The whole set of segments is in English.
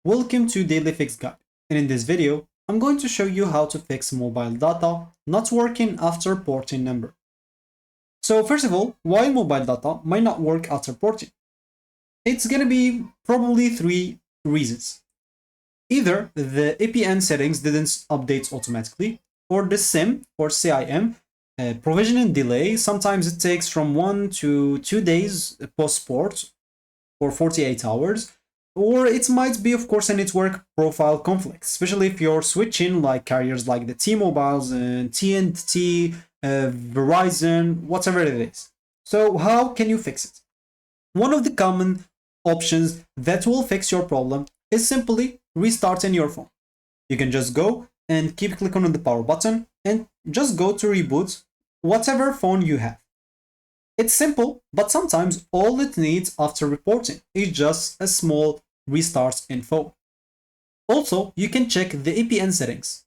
Welcome to Daily Fix Guide, and in this video, I'm going to show you how to fix mobile data not working after porting number. So first of all, why mobile data might not work after porting? It's gonna be probably three reasons. Either the APN settings didn't update automatically, or the SIM or CIM provisioning delay. Sometimes it takes from 1 to 2 days post-port or 48 hours. Or it might be, of course, a network profile conflict, especially if you're switching like carriers like the T-Mobiles and AT&T, Verizon, whatever it is. So how can you fix it? One of the common options that will fix your problem is simply restarting your phone. You can just go and keep clicking on the power button and just go to reboot whatever phone you have. It's simple, but sometimes all it needs after reporting is just a small restart in phone. Also, you can check the APN settings.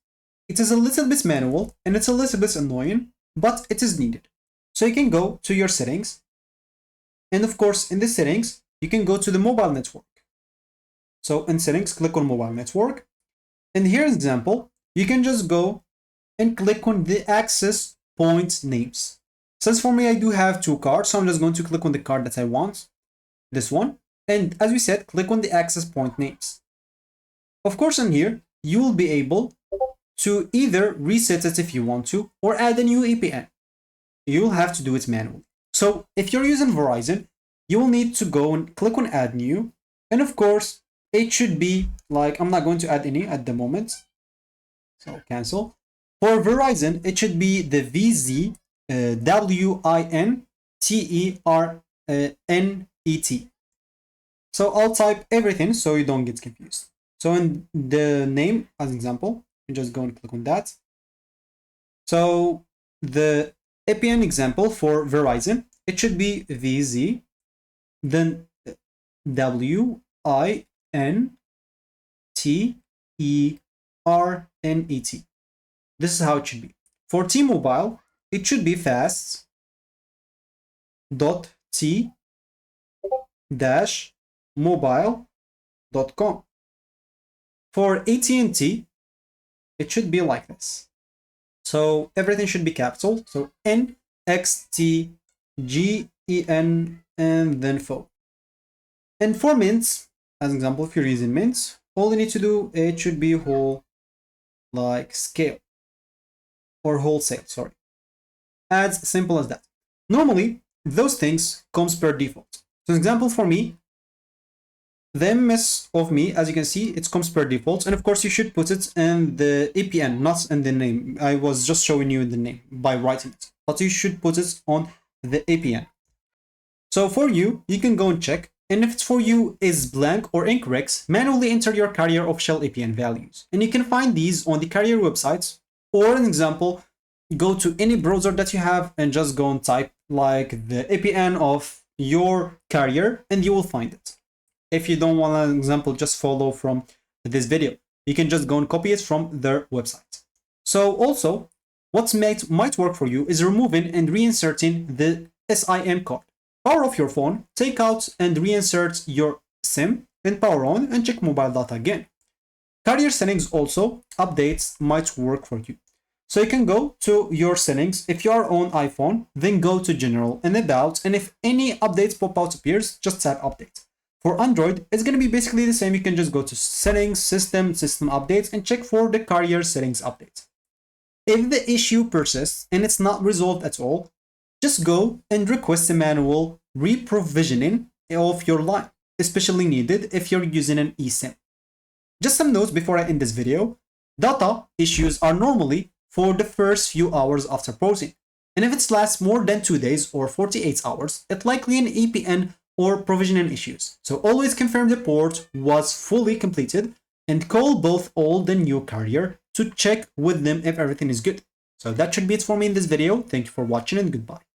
It is a little bit manual and it's a little bit annoying, but it is needed. So you can go to your settings, and of course in the settings, you can go to the mobile network. So in settings, click on mobile network, and here's an example. You can just go and click on the access point names. Since for me, I do have two cards, so I'm just going to click on the card that I want, this one. And as we said, click on the access point names. Of course, in here, you will be able to either reset it if you want to, or add a new APN. You'll have to do it manually. So if you're using Verizon, you will need to go and click on add new. And of course, it should be like, I'm not going to add any at the moment. So cancel. For Verizon, it should be the VZ WINTERNET. So I'll type everything so you don't get confused. So in the name, as an example, you just go and click on that. So the APN example for Verizon, it should be VZ, then WINTERNET. This is how it should be. For T-Mobile, it should be fast.t-mobile.com. For AT&T, it should be like this. So everything should be capital. So NXTGEN and then phone. And for Mint, as an example, if you're using Mint, all you need to do, it should be whole, like scale or wholesale, sorry. As simple as that. Normally, those things comes per default. So example for me, the MS of me, as you can see, it comes per default. And of course, you should put it in the APN, not in the name. I was just showing you the name by writing it, but you should put it on the APN. So for you, you can go and check. And if it's for you is blank or incorrect, manually enter your carrier official APN values. And you can find these on the carrier websites, or an example, go to any browser that you have and just go and type like the APN of your carrier and you will find it. If you don't want an example, just follow from this video. You can just go and copy it from their website. So also, what might work for you is removing and reinserting the SIM card. Power off your phone, take out and reinsert your SIM, and power on and check mobile data again. Carrier settings also, updates might work for you. So you can go to your settings. If you are on iPhone, then go to general and about, and if any updates pop out appears, just tap update. For Android, it's going to be basically the same. You can just go to settings, system updates, and check for the carrier settings update. If the issue persists and it's not resolved at all, just go and request a manual reprovisioning of your line, especially needed if you're using an eSIM. Just some notes before I end this video. Data issues are normally for the first few hours after porting. And if it lasts more than 2 days or 48 hours, it's likely an APN or provisioning issues. So always confirm the port was fully completed and call both old and new carrier to check with them if everything is good. So that should be it for me in this video. Thank you for watching and goodbye.